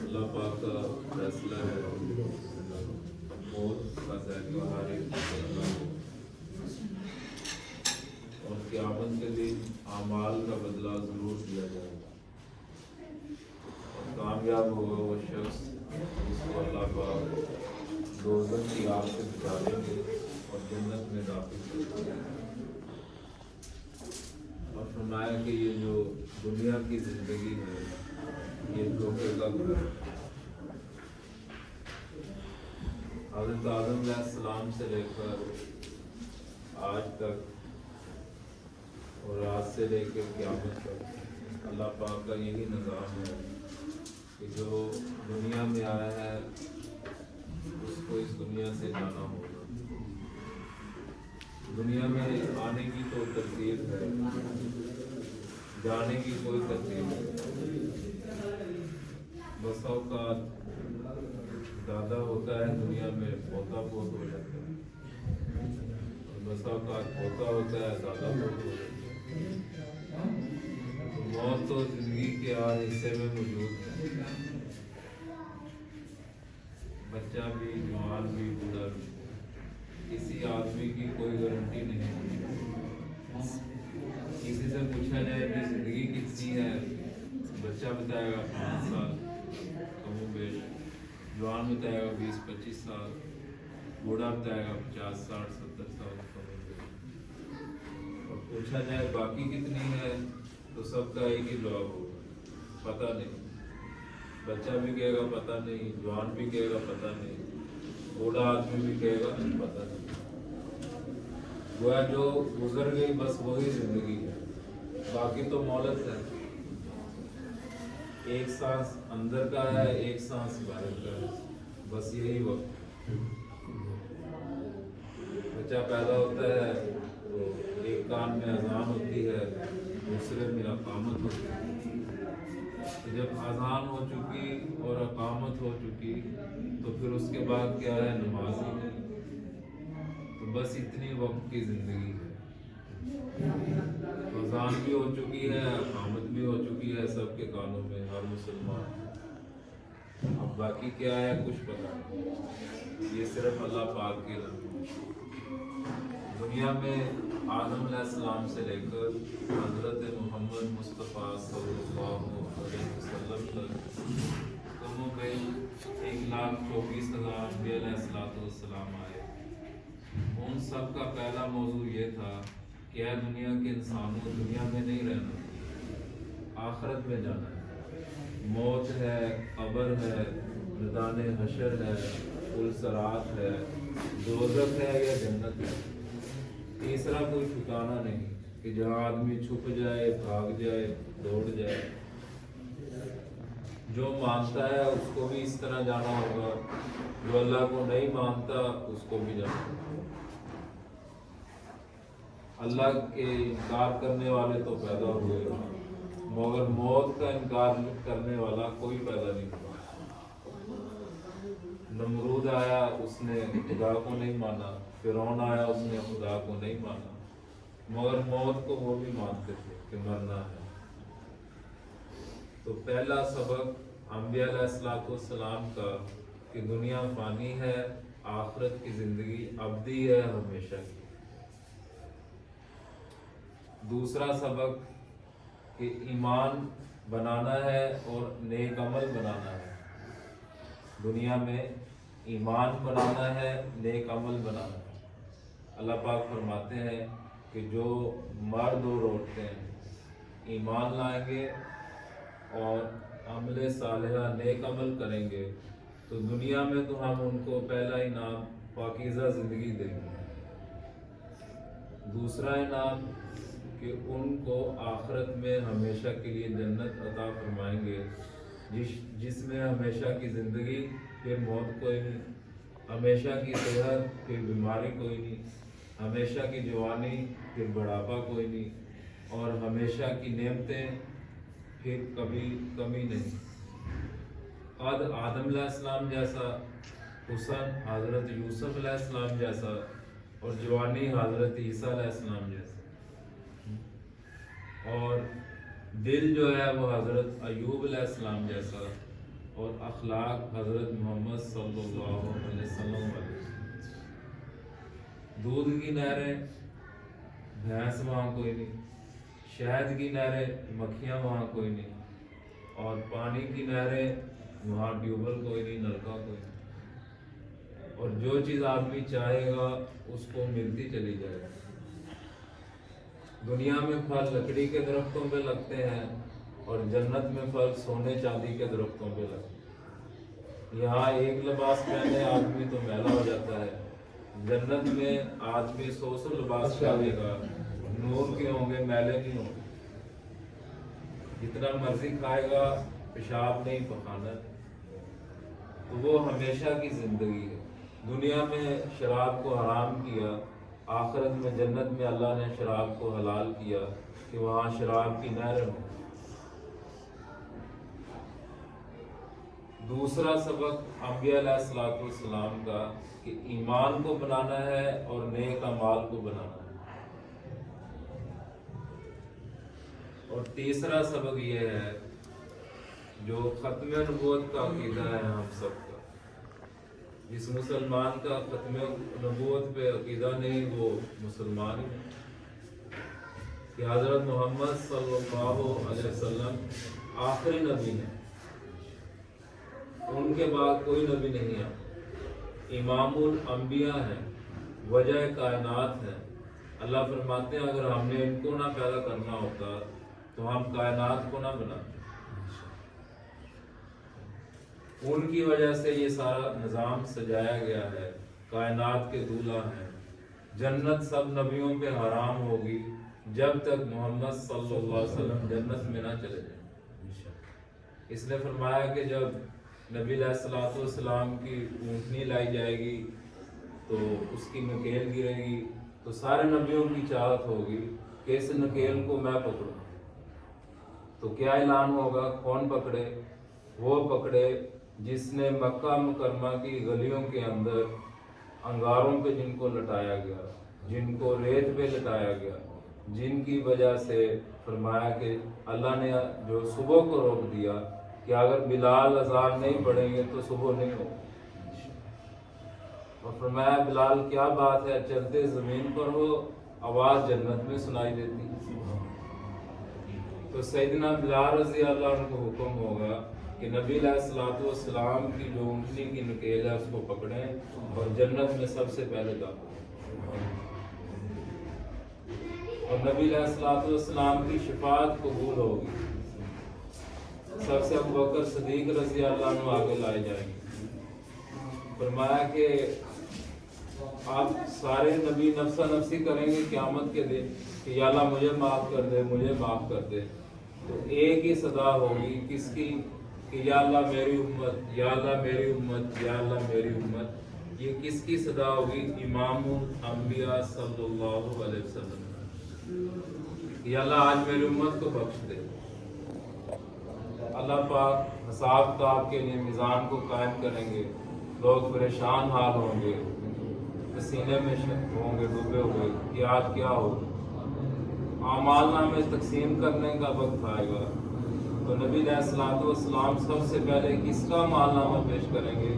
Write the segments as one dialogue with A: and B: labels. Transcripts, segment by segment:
A: اللہ پاک کا فیصلہ ہے موت کا ذائقہ ہر ایک اور قیامت کے دن اعمال کا بدلہ ضرور دیا جائے گا اور کامیاب ہوگا وہ شخص جس کو اللہ پاک دوزخ کی آگ سے بچائیں گے اور جنت میں داخل کریں گے۔ اور فرمایا کہ یہ جو دنیا کی زندگی ہے یہ دھوکے کا گھر ہے۔ حضرت آدم علیہ السلام سے لے کر آج تک اور آج سے لے کر قیامت تک اللہ پاک کا یہی نظام ہے کہ جو دنیا میں آیا ہے اس کو اس دنیا سے جانا ہوگا۔ دنیا میں آنے کی تو ترتیب ہے، جانے کی کوئی ترتیب نہیں۔ بس اوقات دادا ہوتا ہے دنیا میں پوتا بہت ہو جاتا ہے، اور بس اوقات پوتا ہوتا ہے دادا بہت ہو جاتا ہے۔ موت تو زندگی کے ہر حصے میں موجود ہے، بچہ بھی، جوان بھی، بوڑھا بھی، کسی آدمی کی کوئی گارنٹی نہیں ہے۔ کسی سے پوچھا جائے کہ زندگی کتنی ہے، بچہ بتائے گا 5 سال کم و بیش، جوان بتائے گا 20-25 سال، بوڑھا بتائے گا 50-60-70 سال کم و بیش۔ اور پوچھا جائے باقی کتنی ہے تو سب کا ایک ہی جواب ہوگا، پتہ نہیں۔ بچہ بھی کہے گا پتہ نہیں، جوان بھی کہے گا پتہ نہیں، بوڑھا آدمی بھی کہے گا پتہ نہیں۔ گویا جو گزر گئی بس وہی زندگی ہے، باقی تو مہلت ہے۔ ایک سانس اندر کا ہے، ایک سانس باہر کا ہے، بس یہی وقت۔ بچہ پیدا ہوتا ہے تو ایک کان میں اذان ہوتی ہے، دوسرے میں اقامت ہوتی ہے۔ جب اذان ہو چکی اور اقامت ہو چکی تو پھر اس کے بعد کیا ہے؟ نماز ہی ہے۔ تو بس اتنی وقت کی زندگی ہے، اذان بھی ہو چکی ہے، اقامت بھی ہو چکی ہے سب کے کانوں میں، ہر مسلمان۔ اب باقی کیا ہے کچھ پتہ نہیں، یہ صرف اللہ پاک کے علم ہے۔ دنیا میں آدم علیہ السلام سے لے کر حضرت محمد مصطفیٰ صلی اللہ علیہ وسلم تک کم و بیش 1,24,000 انبیاء علیہ السلام آئے۔ ان سب کا پہلا موضوع یہ تھا کہ اے دنیا کے انسانوں، دنیا میں نہیں رہنا، آخرت میں جانا ہے۔ موت ہے، قبر ہے، میدان حشر ہے، پل صراط ہے، دوزخ ہے یا جنت ہے۔ تیسرا کوئی ٹھکانہ نہیں کہ جہاں آدمی چھپ جائے، بھاگ جائے، دوڑ جائے۔ جو مانتا ہے اس کو بھی اس طرح جانا ہوگا، جو اللہ کو نہیں مانتا اس کو بھی جانا ہوگا۔ اللہ کے انکار کرنے والے تو پیدا ہوئے مگر موت کا انکار کرنے والا کوئی پیدا نہیں ہوا۔ نمرود آیا، اس نے خدا کو نہیں مانا، فرعون آیا، اس نے خدا کو نہیں مانا، مگر موت کو وہ بھی مانتے تھے کہ مرنا ہے۔ تو پہلا سبق انبیاء علیہ الصلوۃ والسلام کا کہ دنیا فانی ہے، آخرت کی زندگی ابدی ہے، ہمیشہ کی۔ دوسرا سبق کہ ایمان بنانا ہے اور نیک عمل بنانا ہے۔ دنیا میں ایمان بنانا ہے، نیک عمل بنانا ہے۔ اللہ پاک فرماتے ہیں کہ جو مرد اور عورتیں ایمان لائیں گے اور عمل صالحہ نیک عمل کریں گے تو دنیا میں تو ہم ان کو پہلا انعام پاکیزہ زندگی دیں گے، دوسرا انعام کہ ان کو آخرت میں ہمیشہ کے لیے جنت عطا فرمائیں گے، جس میں ہمیشہ کی زندگی، پھر موت کوئی نہیں، ہمیشہ کی صحت، پھر بیماری کوئی نہیں، ہمیشہ کی جوانی، پھر بڑھاپا کوئی نہیں، اور ہمیشہ کی نعمتیں، پھر کبھی کمی نہیں۔ قد آدم علیہ السلام جیسا حسن حضرت یوسف علیہ السلام جیسا، اور جوانی حضرت عیسیٰ علیہ السلام جیسا، اور دل جو ہے وہ حضرت ایوب علیہ السلام جیسا، اور اخلاق حضرت محمد صلی اللہ علیہ وسلم والے۔ دودھ کی نہریں، بھینس وہاں کوئی نہیں، شہد کی نہریں، مکھیاں وہاں کوئی نہیں، اور پانی کی نہریں، وہاں ٹیوبل کوئی نہیں، نلکا کوئی نہیں، اور جو چیز آدمی چاہے گا اس کو ملتی چلی جائے گی۔ دنیا میں پھل لکڑی کے درختوں پہ لگتے ہیں اور جنت میں پھل سونے چاندی کے درختوں پہ لگتے ہیں۔ یہاں ایک لباس پہنے آدمی تو میلا ہو جاتا ہے، جنت میں آدمی 100 لباس پہنے گا، نور کے ہوں گے، میلے نہیں ہوں گے، جتنا مرضی کھائے گا، پیشاب نہیں پخانا۔ تو وہ ہمیشہ کی زندگی ہے۔ دنیا میں شراب کو حرام کیا، آخرت میں جنت میں اللہ نے شراب کو حلال کیا کہ وہاں شراب کی نہریں ہوں۔ دوسرا سبق انبیاء علیہ الصلوۃ والسلام کا کہ ایمان کو بنانا ہے اور نیک اعمال کو بنانا ہے۔ اور تیسرا سبق یہ ہے جو ختم نبوت کا عقیدہ ہے ہم سب کا، جس مسلمان کا ختم نبوت پہ عقیدہ نہیں وہ مسلمان ہی نہیں، کہ حضرت محمد صلی اللہ علیہ وسلم آخری نبی ہیں، ان کے بعد کوئی نبی نہیں آتا، امام الانبیاء ہیں، وجہ کائنات ہیں۔ اللہ فرماتے ہیں اگر ہم نے ان کو نہ پیدا کرنا ہوتا تو ہم کائنات کو نہ بناتے۔ ان کی وجہ سے یہ سارا نظام سجایا گیا ہے، کائنات کے دولہ ہیں۔ جنت سب نبیوں پہ حرام ہوگی جب تک محمد صلی اللہ علیہ وسلم جنت میں نہ چلے جائیں۔ اس نے فرمایا کہ جب نبی علیہ الصلوۃ والسلام کی اونٹنی لائی جائے گی تو اس کی نکیل گرے گی تو سارے نبیوں کی چاہت ہوگی کہ اس نکیل کو میں پکڑوں۔ تو کیا اعلان ہوگا؟ کون پکڑے؟ وہ پکڑے جس نے مکہ مکرمہ کی گلیوں کے اندر انگاروں پہ جن کو لٹایا گیا، جن کو ریت پہ لٹایا گیا، جن کی وجہ سے فرمایا کہ اللہ نے جو صبح کو روک دیا کہ اگر بلال اذان نہیں پڑھیں گے تو صبح نہیں ہو، اور فرمایا بلال کیا بات ہے، چلتے زمین پر ہو، آواز جنت میں سنائی دیتی۔ تو سیدنا بلال رضی اللہ عنہ کو حکم ہوگا کہ نبی علیہ الصلوۃ والسلام کی جو اونٹنی کی نکیل ہے اس کو پکڑیں اور جنت میں سب سے پہلے داخل، اور نبی علیہ الصلوۃ والسلام کی شفاعت قبول ہوگی، سب سے ابوبکر صدیق رضی اللہ عنہ آگے لائے جائیں گے۔ فرمایا کہ آپ سارے نبی نفسا نفسی کریں گے قیامت کے دن کہ یا اللہ مجھے معاف کر دے، مجھے معاف کر دے، تو ایک ہی صدا ہوگی کس کی؟ کہ یا اللہ میری امت، یا اللہ میری امت، یا اللہ میری امت۔ یہ کس کی صدا ہوگی؟ امام الانبیاء صلی اللہ علیہ وسلم۔ کہ اللہ آج میری امت کو بخش دے. اللہ پاک حساب کتاب کے لیے میزان کو قائم کریں گے. لوگ پریشان حال ہوں گے, پسینے میں ہوں گے ڈوبے ہوئے کہ آج کیا ہوگا. اعمال نامے تقسیم کرنے کا وقت آئے گا تو نبی علیہ الصلوۃ والسلام سب سے پہلے کس کا مال نامہ پیش کریں گے؟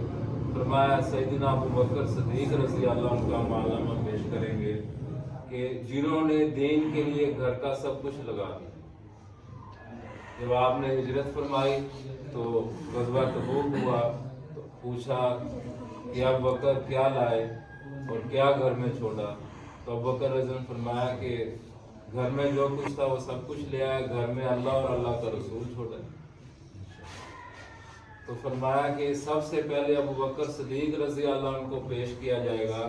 A: فرمایا سیدنا ابو بکر صدیق رضی اللہ عنہ کا مال نامہ پیش کریں گے کہ جنہوں نے دین کے لیے گھر کا سب کچھ لگا دیا. جب آپ نے ہجرت فرمائی تو غزوہ تبوک ہوا تو پوچھا کہ ابو بکر کیا لائے اور کیا گھر میں چھوڑا؟ تو ابو بکر رضی اللہ عنہ فرمایا کہ گھر میں جو کچھ تھا وہ سب کچھ لے آیا, گھر میں اللہ اور اللہ کا رسول چھوڑا. تو فرمایا کہ سب سے پہلے ابو بکر صدیق رضی اللہ عنہ کو پیش کیا جائے گا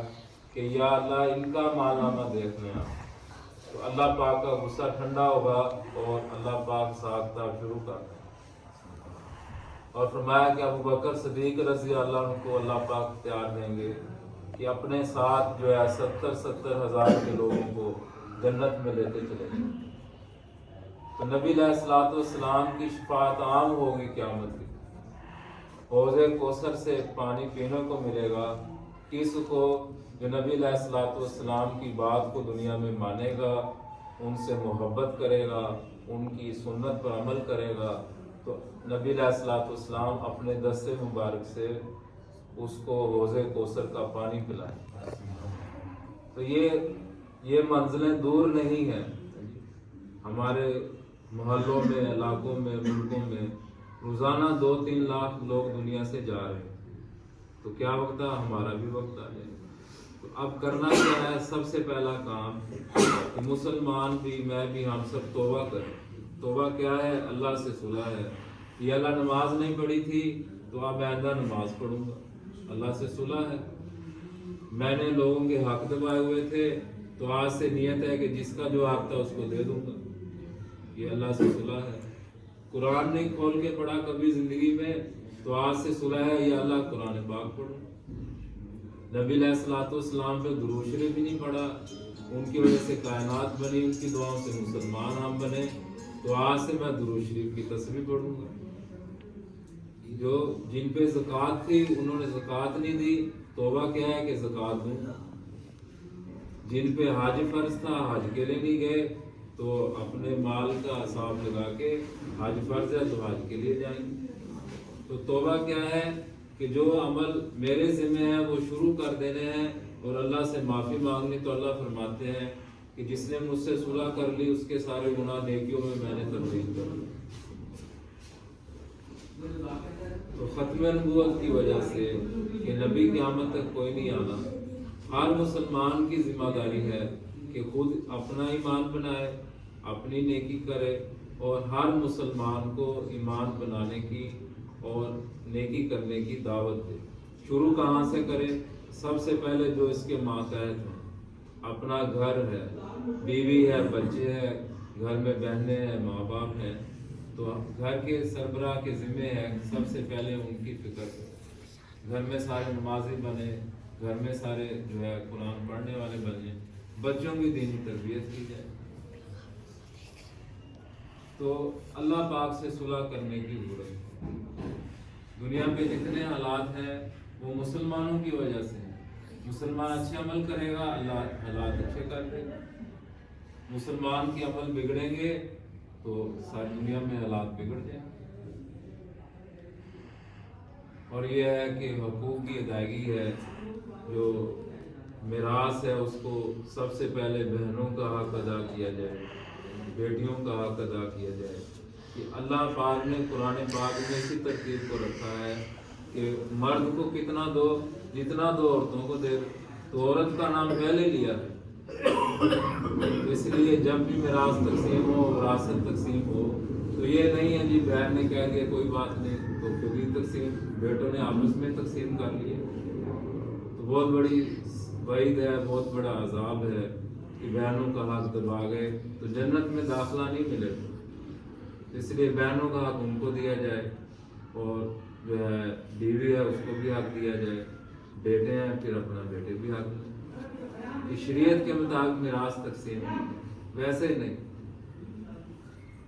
A: کہ یا اللہ ان کا مال نامہ دیکھنے آ. تو اللہ پاک کا غصہ ٹھنڈا ہوگا اور اللہ پاک حساب کتاب شروع کر دیں. اور فرمایا کہ ابو بکر صدیق رضی اللہ عنہ کو اللہ پاک اختیار دیں گے کہ اپنے ساتھ جو ہے 70 ہزار کے لوگوں کو جنت میں لیتے چلے جائیں. تو نبی علیہ الصلوۃ والسلام کی شفاعت عام ہوگی قیامت کی. حوض کوثر سے پانی پینے کو ملے گا کس کو؟ جو نبی علیہ الصلوۃ والسلام کی بات کو دنیا میں مانے گا, ان سے محبت کرے گا, ان کی سنت پر عمل کرے گا. تو نبی علیہ الصلوۃ والسلام اپنے دست مبارک سے اس کو حوض کوثر کا پانی پلائیں. تو یہ منزلیں دور نہیں ہیں. ہمارے محلوں میں, علاقوں میں, ملکوں میں روزانہ 2-3 لاکھ لوگ دنیا سے جا رہے ہیں. تو کیا وقت ہے؟ ہمارا بھی وقت آ جائے. تو اب کرنا کیا ہے؟ سب سے پہلا کام کہ مسلمان بھی, میں بھی, ہم سب توبہ کریں. توبہ کیا ہے؟ اللہ سے صلح ہے. یہ اللہ نماز نہیں پڑھی تھی تو اب آئندہ نماز پڑھوں گا, اللہ سے صلح ہے. میں نے لوگوں کے حق دبائے ہوئے تھے تو آج سے نیت ہے کہ جس کا جو حق تھا اس کو دے دوں گا, یہ اللہ سے صلح ہے. قرآن نہیں کھول کے پڑھا کبھی زندگی میں تو آج سے صلح ہے یا اللہ قرآن پاک پڑھوں. نبی علیہ الصلوۃ والسلام پہ درود شریف بھی نہیں پڑھا, ان کی وجہ سے کائنات بنی, ان کی دعاؤں سے مسلمان ہم بنے, تو آج سے میں درود شریف کی تسبیح پڑھوں گا. جن پہ زکوٰۃ تھی انہوں نے زکوٰۃ نہیں دی, توبہ کیا ہے کہ زکوٰۃ دوں. جن پہ حج فرض تھا حج کے لیے نہیں گئے تو اپنے مال کا حساب لگا کے حج فرض ہے تو حج کے لیے جائیں گے. تو توبہ کیا ہے کہ جو عمل میرے ذمہ ہے وہ شروع کر دینے ہیں اور اللہ سے معافی مانگنی. تو اللہ فرماتے ہیں کہ جس نے مجھ سے صلح کر لی اس کے سارے گناہ نیکیوں میں نے تبدیل کر دی. تو ختم نبوت کی وجہ سے کہ نبی قیامت تک کوئی نہیں آنا, ہر مسلمان کی ذمہ داری ہے کہ خود اپنا ایمان بنائے, اپنی نیکی کرے اور ہر مسلمان کو ایمان بنانے کی اور نیکی کرنے کی دعوت دے. شروع کہاں سے کرے؟ سب سے پہلے جو اس کے ماتحت ہیں, اپنا گھر ہے, بیوی ہے, بچے ہیں, گھر میں بہنیں ہیں, ماں باپ ہیں, تو گھر کے سربراہ کے ذمہ ہے سب سے پہلے ان کی فکر کرے. گھر میں سارے نمازی بنے, گھر میں سارے جو ہے قرآن پڑھنے والے بنے, بچوں کی دینی تربیت کی جائے. تو اللہ پاک سے صلح کرنے کی ضرورت ہے. دنیا پہ جتنے حالات ہیں وہ مسلمانوں کی وجہ سے ہیں. مسلمان اچھے عمل کرے گا اللہ حالات اچھے کر دے گا. مسلمان کے عمل بگڑیں گے تو ساری دنیا میں حالات بگڑ جائیں. اور یہ ہے کہ حقوق کی ادائیگی ہے, جو میراث ہے اس کو سب سے پہلے بہنوں کا حق ادا کیا جائے, بیٹیوں کا حق ادا کیا جائے. کہ اللہ پاک نے قرآن پاک میں اسی ترتیب کو رکھا ہے کہ مرد کو کتنا دو جتنا دو عورتوں کو دے. تو عورت کا نام پہلے لیا ہے, اس لیے جب بھی میراث تقسیم ہو, وراثت تقسیم ہو, تو یہ نہیں ہے جی بہن نے کہہ دیا کوئی بات نہیں تو خود ہی تقسیم, بیٹوں نے آپس میں تقسیم کر لیے. تو بہت بڑی وعید ہے, بہت بڑا عذاب ہے کہ بہنوں کا حق دبا گئے تو جنت میں داخلہ نہیں ملے گا. اس لیے بہنوں کا حق ان کو دیا جائے, اور جو ہے بیوی ہے اس کو بھی حق دیا جائے, بیٹے ہیں پھر اپنا بیٹے بھی حق دیں. شریعت کے مطابق میراث تقسیم ہے. ویسے ہی نہیں.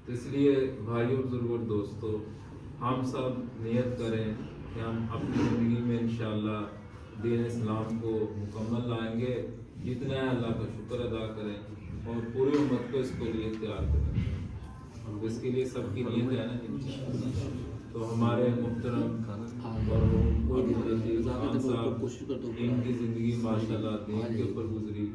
A: تو اس لیے بھائیوں بزرگوں اور دوستوں، ہم سب نیت کریں کہ ہم اپنی زندگی میں انشاءاللہ دین اسلام کو مکمل لائیں گے. جتنا ہے اللہ کا شکر ادا کریں اور پوری امت کو اس کے لیے تیار کریں. اس کے لیے سب کی نیت ہے نا. تو ہمارے محترم اور خان صاحب، ان کی زندگی ماشاءاللہ دین کے اوپر گزری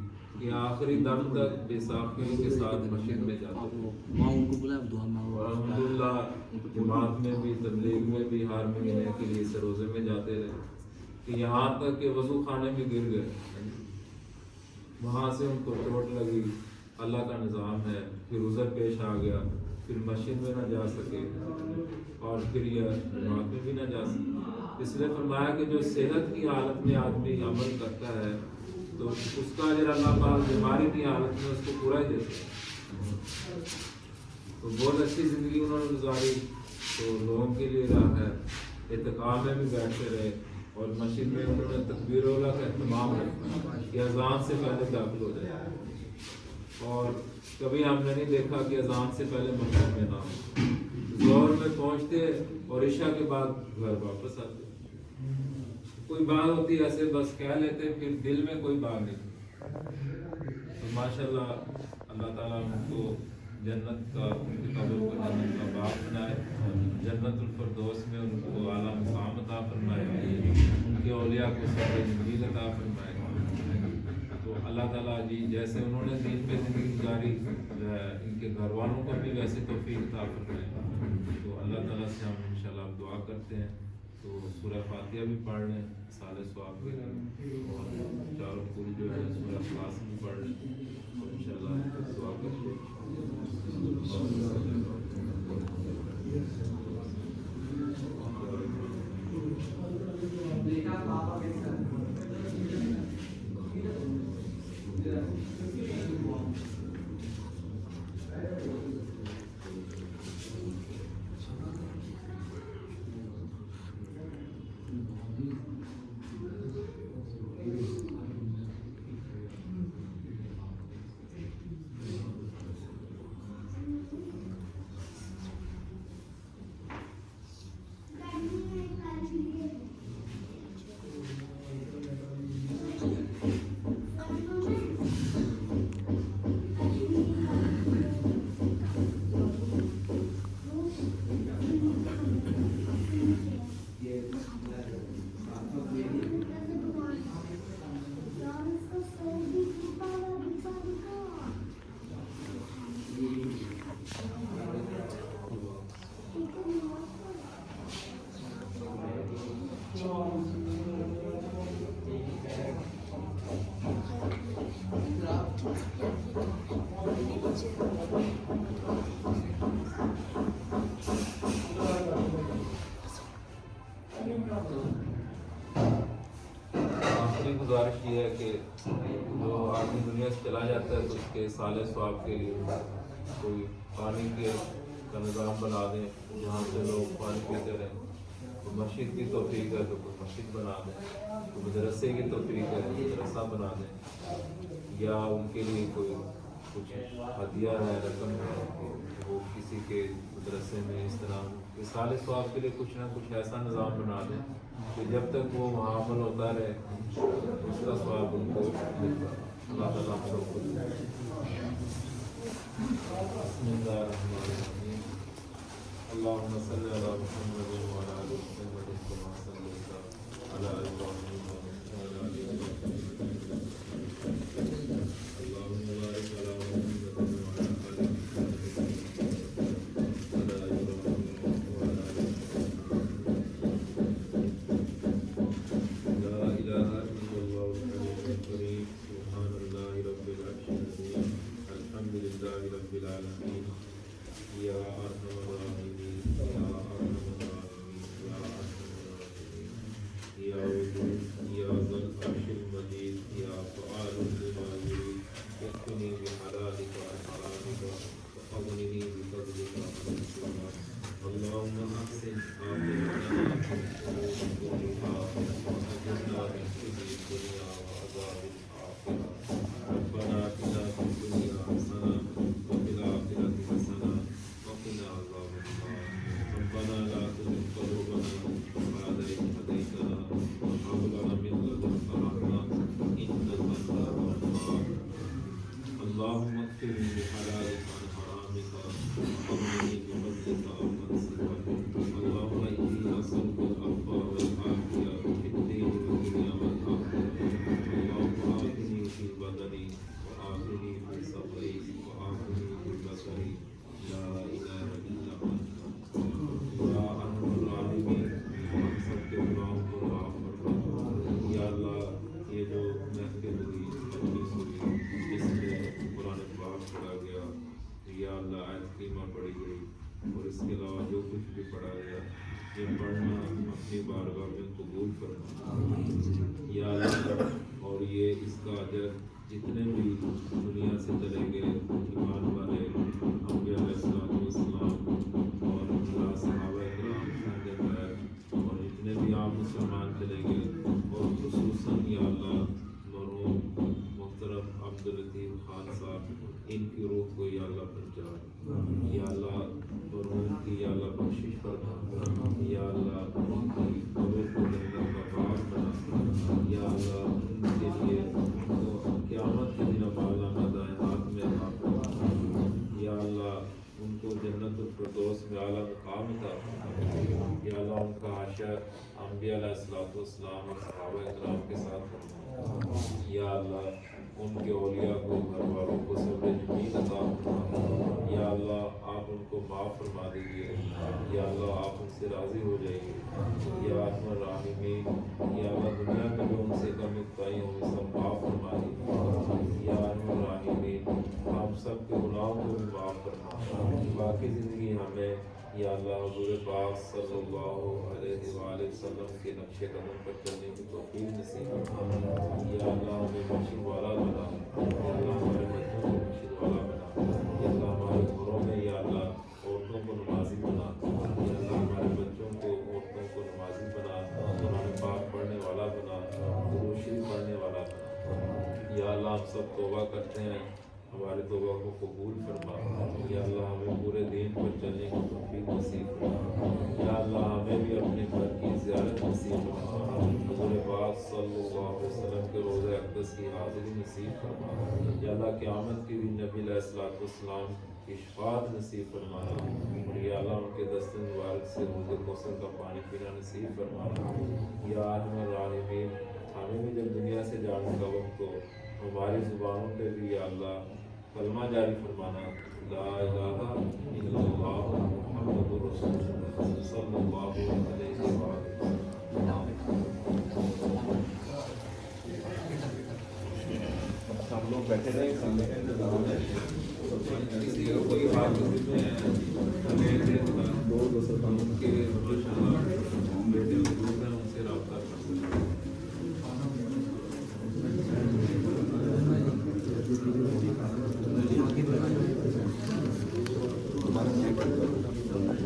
A: کہ آخری دم تک بے ساختیوں کے ساتھ مسجد میں جاتے تھے. اور الحمدللہ جماعت میں بھی، تبلیغ میں بھی ہار مہینے کے لیے سے روزے میں جاتے رہے کہ یہاں تک کہ وضو خانے میں گر گئے. وہاں سے ان کو چوٹ لگی، اللہ کا نظام ہے، پھر عذر پیش آ گیا، پھر مسجد میں نہ جا سکے اور پھر یہ جماعت میں بھی نہ جا سکے. اس لیے فرمایا کہ جو صحت کی حالت میں آدمی عمل کرتا ہے تو اس کا اجر اللہ پاک بیماری کی حالت میں اس کو پورا ہی دیتا ہے. تو بہت اچھی زندگی انہوں نے گزاری. تو لوگوں کے لیے راہ ہے. اعتکاف میں بھی بیٹھتے رہے اور مسجد میں انہوں نے تکبیر اولیٰ کا اہتمام رکھا کہ اذان سے پہلے داخل ہو جائے. اور کبھی ہم نے نہیں دیکھا کہ اذان سے پہلے مسجد میں نہ ہو. ظہر میں پہنچتے اور عشاء کے بعد گھر واپس آتے. کوئی بات ہوتی ایسے بس کہہ لیتے، پھر دل میں کوئی بات نہیں. تو ماشاءاللہ اللہ تعالیٰ ہم کو جنت کا، ان کی قبر کو جنت کا باغ بنائے، جنت الفردوس میں ان کو اعلیٰ مقام عطا فرمائے، ان کے اولیاء کو صبر جمیل عطا فرمائے. تو اللہ تعالیٰ جی جیسے انہوں نے دین پہ زندگی گزاری، ان کے گھر والوں کو بھی ویسے توفیق عطا فرمائے. تو اللہ تعالیٰ سے ہم انشاءاللہ دعا کرتے ہیں. تو سورہ فاتحہ بھی پڑھ لیں سال ثواب کے لیے، اور چاروں پوری جو ہے سورہ اخلاص بھی پڑھ لیں اور انشاءاللہ دعا کرتے ہیں. آخری گزارش یہ ہے کہ جو آدمی دنیا سے چلا جاتا ہے تو اس کے سال ثواب کے لیے کوئی پانی کے کا نظام بنا دیں جہاں سے لوگ پانی پیتے رہیں. تو مسجد کی توفیق ہے تو کوئی مسجد بنا دیں، تو مدرسے کی توفیق ہے تو مدرسہ بنا دیں، یا ان کے لیے کوئی کچھ ہدیہ ہے، رقم ہے کہ وہ کسی کے مدرسے میں اس طرح کہ سال ثواب کے لیے کچھ نہ کچھ ایسا نظام بنا دیں کہ جب تک وہ وہاں عمل ہوتا رہے اس کا ثواب ان کو ملتا ہے. اللہ تعالیٰ ہم سب کو بسم اللہ الرحمن الرحیم. اللہم صلی علی محمد وعلی آل محمد کما صلیت علی ابراہیم وعلی آل ابراہیم. اللہم بارک علی محمد وعلی آل ربنا آتنا فی الدنیا حسنة اکفنی بحلالک عن حرامک واغننی بفضلک عمن سواک اللهم انی اسألک العفو والعافیہ فی الدین والدنیا والآخرہ اللهم آتنی فی بدنی وآتنی فی صبری وآتنی فی بصری لا الہ الا انت یا ارحم الراحمین ہم سب کے گناہوں کو معاف فرما یا اللہ یہ جو محفل ہوئی مجلس ہوئی اس میں قرآن پاک پڑھا گیا یا اللہ آیت کریمہ پڑھی گئی اور اس کے علاوہ جو کچھ بھی پڑھا گیا یہ پڑھنا اپنی بارگاہ میں قبول فرما یا اللہ اور یہ اس کا اجر جتنے بھی دنیا سے چلے گئے ایمان والے انبیاء علیہ الصلوۃ والسلام اور اللہ صحابہ کرام اور جتنے بھی عام مسلمان چلے گئے اور خصوصاً یا اللہ مرحوم محترم عبداللطیف خان صاحب ان کی روح کو یا اللہ پہنچا یا اللہ مرحوم کی یا اللہ بخشش فرما یا اللہ ان کی قبر کو جنت کا باغ بنا یا اللہ ان کے لیے قیامت کے دن بالا دائیں ہاتھ میں عطا فرما یا اللہ ان کو جنت الفردوس میں اعلیٰ مقام عطا فرما یا اللہ ان کا حشر انبیاء علیہ الصلوۃ والسلام اور صحابہ کرام کے ساتھ فرما یا اللہ ان کے اولیاء کو گھر والوں کو صبر جمیل عطا فرما یا اللہ آپ ان کو معاف فرما دیجیے یا اللہ آپ ان سے راضی ہو جائیے یا ارحم الراحمین یا اللہ دنیا میں جو ان سے کمی کوتاہی ہوں سب معاف فرما دیجیے یا ارحم الراحمین ہم سب کے گناہوں کو بھی معاف فرما باقی زندگی ہمیں یا اللہ حضور پاک صلی اللہ علیہ وآلہ وسلم کے نقش قدم پر چلنے کی توفیق نصیب فرما یا اللہ ہمیں مرشد والا بنا یا اللہ ہمارے بچوں کو مرشد والا بنا یا اللہ ہمارے گھروں میں یا اللہ عورتوں کو نمازی بنا یا اللہ ہمارے بچوں کو عورتوں کو نمازی بنا قرآن پاک پڑھنے والا بنا درود شریف پڑھنے والا بنا یا اللہ ہم سب توبہ کرتے ہیں ہمارے توبہ کو قبول فرما یا اللہ ہمیں پورے دین پر چلنے کی توفیق نصیب فرما یا اللہ ہمیں بھی اپنے گھر کی زیارت نصیب فرما حضور پاک صلی اللہ علیہ وسلم کے روضہ اقدس کی حاضری نصیب فرما یا اللہ قیامت کے دن نبی علیہ الصلوۃ والسلام کی شفاعت نصیب فرمانا اور یا اللہ ان کے دست مبارک سے حوض کوثر کا پانی پینا نصیب فرمانا یا ارحم الراحمین ہمیں بھی جب دنیا سے جانے کا وقت ہو ہماری زبانوں پہ بھی یا اللہ کلمہ جاری فرمانا لا الہ الا اللہ محمد رسول اللہ صلی اللہ علیہ وسلم
B: ہم لوگ بیٹھے رہے کھانے کا انتظام ہے
A: کسی کا کوئی حافظ میں ہے
B: دو سلطانوں
A: کے